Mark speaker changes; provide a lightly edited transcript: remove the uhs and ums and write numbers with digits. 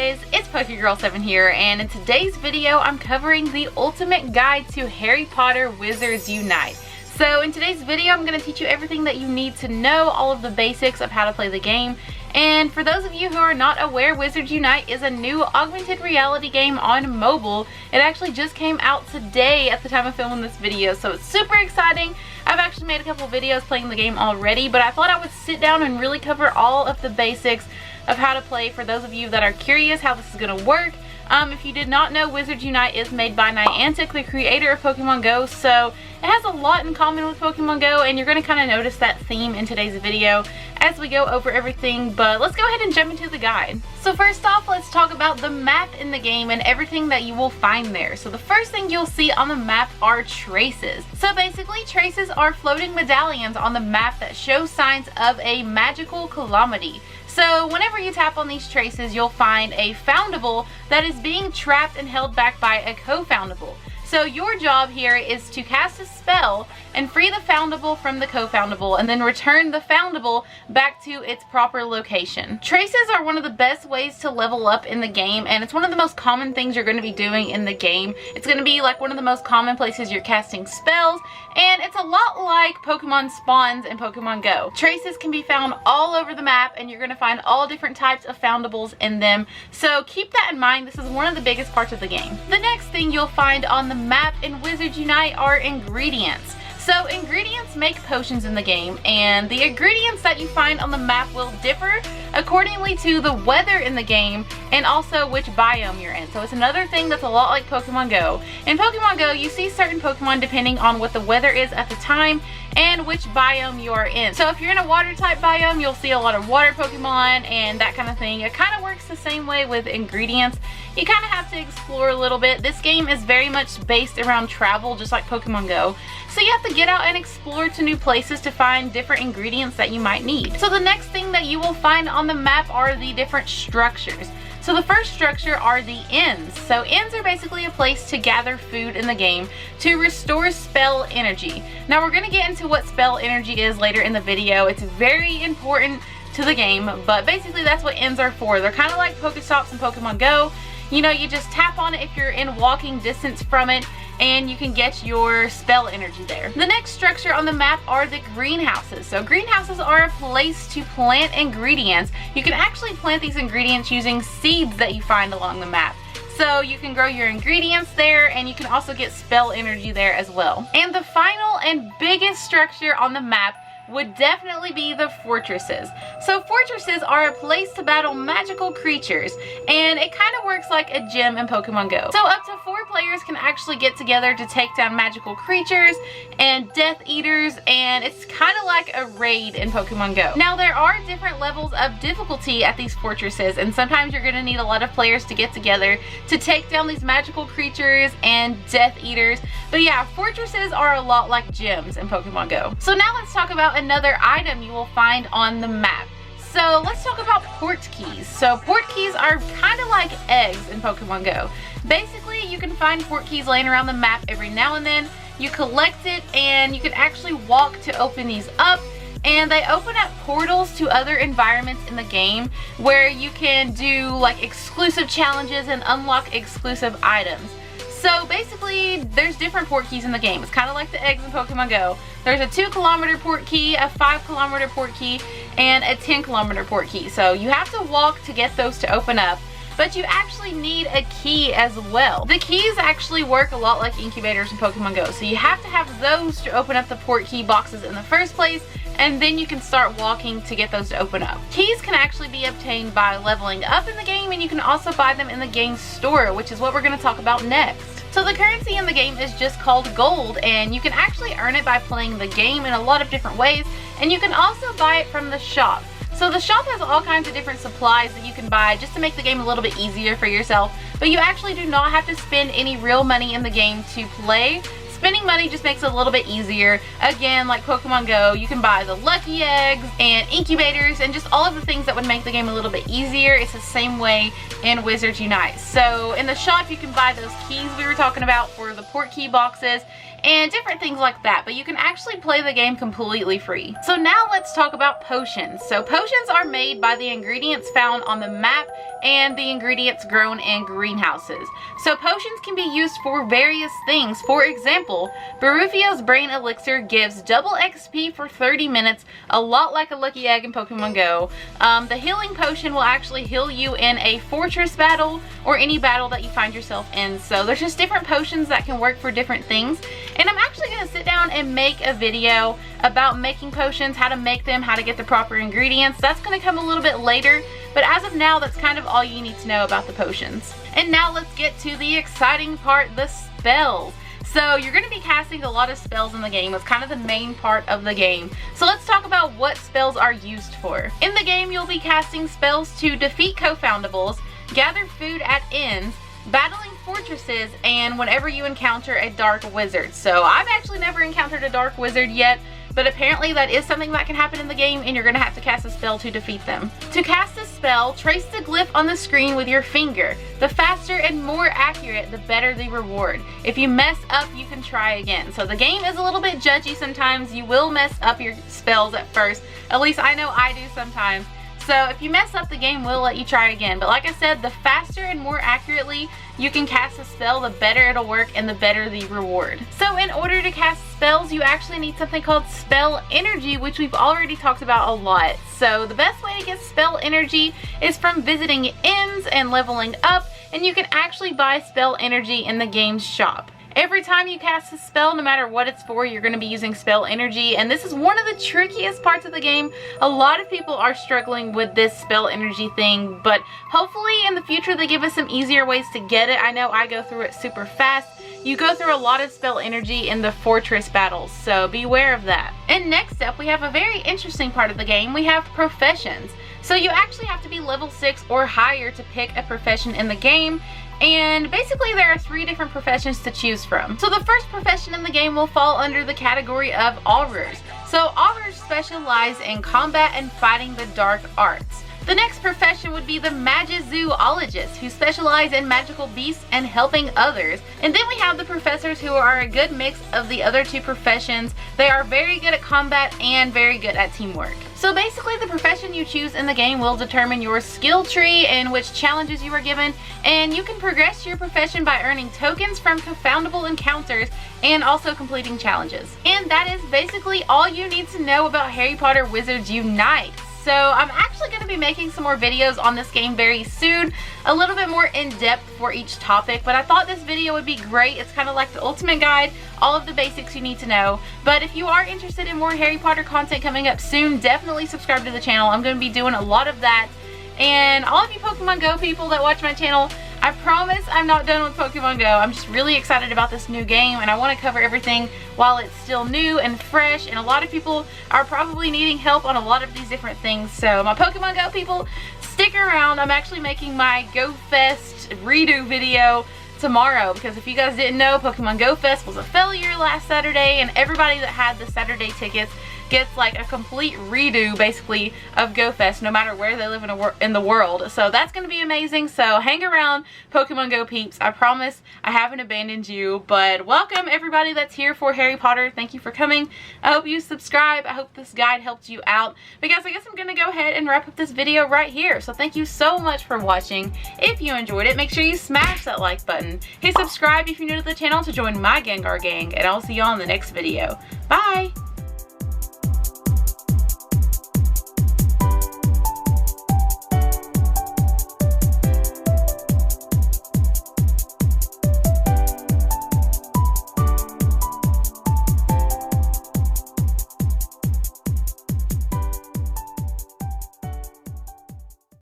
Speaker 1: guys, it's PokeGirl7 here, and in today's video I'm covering the ultimate guide to Harry Potter Wizards Unite. So in today's video I'm going to teach you everything that you need to know, all of the basics of how to play the game. And for those of you who are not aware, Wizards Unite is a new augmented reality game on mobile. It actually just came out today at the time of filming this video, so it's super exciting. I've actually made a couple videos playing the game already, but I thought I would sit down and really cover all of the basics of how to play for those of you that are curious how this is going to work. If you did not know, Wizards Unite is made by Niantic, the creator of Pokemon Go, so it has a lot in common with Pokemon Go, and you're going to kind of notice that theme in today's video as we go over everything. But let's go ahead and jump into the guide. So first off, let's talk about the map in the game and everything that you will find there. So the first thing you'll see on the map are traces. So basically, traces are floating medallions on the map that show signs of a magical calamity. So whenever you tap on these traces, you'll find a foundable that is being trapped and held back by a co-foundable. So your job here is to cast a spell and free the foundable from the co-foundable and then return the foundable back to its proper location. Traces are one of the best ways to level up in the game, and it's one of the most common things you're going to be doing in the game. It's going to be like one of the most common places you're casting spells, and it's a lot like Pokemon spawns in Pokemon Go. Traces can be found all over the map, and you're going to find all different types of foundables in them. So keep that in mind. This is one of the biggest parts of the game. The next thing you'll find on the map in Wizards Unite are ingredients. So ingredients make potions in the game, and the ingredients that you find on the map will differ accordingly to the weather in the game and also which biome you're in. So it's another thing that's a lot like Pokemon Go. In Pokemon Go, you see certain Pokemon depending on what the weather is at the time and which biome you are in. So if you're in a water type biome, you'll see a lot of water Pokemon and that kind of thing. It kind of works the same way with ingredients. You kind of have to explore a little bit. This game is very much based around travel, just like Pokemon Go. So you have to get out and explore to new places to find different ingredients that you might need. So the next thing that you will find on the map are the different structures. So the first structure are the inns. So inns are basically a place to gather food in the game to restore spell energy. Now we're going to get into what spell energy is later in the video. It's very important to the game, but basically that's what inns are for. They're kind of like Pokestops in Pokemon Go. You know, you just tap on it if you're in walking distance from it, and you can get your spell energy there. The next structure on the map are the greenhouses. So greenhouses are a place to plant ingredients. You can actually plant these ingredients using seeds that you find along the map. So you can grow your ingredients there, and you can also get spell energy there as well. And the final and biggest structure on the map would definitely be the fortresses. So fortresses are a place to battle magical creatures, and it kind of works like a gym in Pokemon Go. So up to 4 players can actually get together to take down magical creatures and Death Eaters, and it's kind of like a raid in Pokemon Go. Now there are different levels of difficulty at these fortresses, and sometimes you're going to need a lot of players to get together to take down these magical creatures and Death Eaters. But yeah, fortresses are a lot like gyms in Pokemon Go. So now let's talk about another item you will find on the map. So let's talk about port keys. So port keys are kind of like eggs in Pokemon Go. Basically, you can find port keys laying around the map every now and then. You collect it, and you can actually walk to open these up, and they open up portals to other environments in the game where you can do like exclusive challenges and unlock exclusive items. So basically, there's different port keys in the game. It's kind of like the eggs in Pokemon Go. There's a 2-kilometer port key, a 5-kilometer port key, and a 10-kilometer port key. So you have to walk to get those to open up, but you actually need a key as well. The keys actually work a lot like incubators in Pokemon Go. So you have to have those to open up the port key boxes in the first place, and then you can start walking to get those to open up. Keys can actually be obtained by leveling up in the game, and you can also buy them in the game store, which is what we're going to talk about next. So the currency in the game is just called gold, and you can actually earn it by playing the game in a lot of different ways, and you can also buy it from the shop. So the shop has all kinds of different supplies that you can buy just to make the game a little bit easier for yourself, but you actually do not have to spend any real money in the game to play. Spending money just makes it a little bit easier. Again, like Pokemon Go, you can buy the lucky eggs and incubators and just all of the things that would make the game a little bit easier. It's the same way in Wizards Unite. So in the shop, you can buy those keys we were talking about for the port key boxes, and different things like that, but you can actually play the game completely free. So now let's talk about potions. So potions are made by the ingredients found on the map and the ingredients grown in greenhouses. So potions can be used for various things. For example, Barufio's Brain Elixir gives double XP for 30 minutes, a lot like a Lucky Egg in Pokemon Go. The healing potion will actually heal you in a fortress battle or any battle that you find yourself in. So there's just different potions that can work for different things. And I'm actually going to sit down and make a video about making potions, how to make them, how to get the proper ingredients. That's going to come a little bit later, but as of now, that's kind of all you need to know about the potions. And now let's get to the exciting part, the spells. So you're going to be casting a lot of spells in the game. It's kind of the main part of the game. So let's talk about what spells are used for. In the game, you'll be casting spells to defeat co-foundables, gather food at inns, battling fortresses, and whenever you encounter a dark wizard. So I've actually never encountered a dark wizard yet, but apparently that is something that can happen in the game, and you're going to have to cast a spell to defeat them. To cast a spell, trace the glyph on the screen with your finger. The faster and more accurate, the better the reward. If you mess up, you can try again. So the game is a little bit judgy sometimes. You will mess up your spells at first. At least I know I do sometimes. So if you mess up, the game will let you try again. But like I said, the faster and more accurately you can cast a spell, the better it'll work and the better the reward. So in order to cast spells, you actually need something called spell energy, which we've already talked about a lot. So the best way to get spell energy is from visiting inns and leveling up, and you can actually buy spell energy in the game's shop. Every time you cast a spell, no matter what it's for, you're going to be using spell energy, and this is one of the trickiest parts of the game. A lot of people are struggling with this spell energy thing, but hopefully in the future they give us some easier ways to get it. I know I go through it super fast. You go through a lot of spell energy in the fortress battles, so beware of that. And next up, we have a very interesting part of the game. We have professions. So you actually have to be level 6 or higher to pick a profession in the game. And basically there are 3 different professions to choose from. So the first profession in the game will fall under the category of aurors. So aurors specialize in combat and fighting the dark arts. The next profession would be the Magizoologists, who specialize in magical beasts and helping others. And then we have the professors, who are a good mix of the other 2 professions. They are very good at combat and very good at teamwork. So basically the profession you choose in the game will determine your skill tree and which challenges you are given, and you can progress your profession by earning tokens from confoundable encounters and also completing challenges. And that is basically all you need to know about Harry Potter Wizards Unite. So I'm actually going to be making some more videos on this game very soon, a little bit more in-depth for each topic, but I thought this video would be great. It's kind of like the ultimate guide, all of the basics you need to know. But if you are interested in more Harry Potter content coming up soon, definitely subscribe to the channel. I'm going to be doing a lot of that. And all of you Pokemon Go people that watch my channel, I promise I'm not done with Pokemon Go. I'm just really excited about this new game, and I want to cover everything while it's still new and fresh, and a lot of people are probably needing help on a lot of these different things. So my Pokemon Go people, stick around. I'm actually making my Go Fest redo video tomorrow, because if you guys didn't know, Pokemon Go Fest was a failure last Saturday, and everybody that had the Saturday tickets gets like a complete redo basically of Go Fest, no matter where they live in the world. So that's going to be amazing. So hang around, Pokemon Go peeps. I promise I haven't abandoned you. But welcome everybody that's here for Harry Potter. Thank you for coming. I hope you subscribe. I hope this guide helped you out. But guys, I guess I'm going to go ahead and wrap up this video right here. So thank you so much for watching. If you enjoyed it, make sure you smash that like button. Hit subscribe if you're new to the channel to join my Gengar gang. And I'll see y'all in the next video. Bye!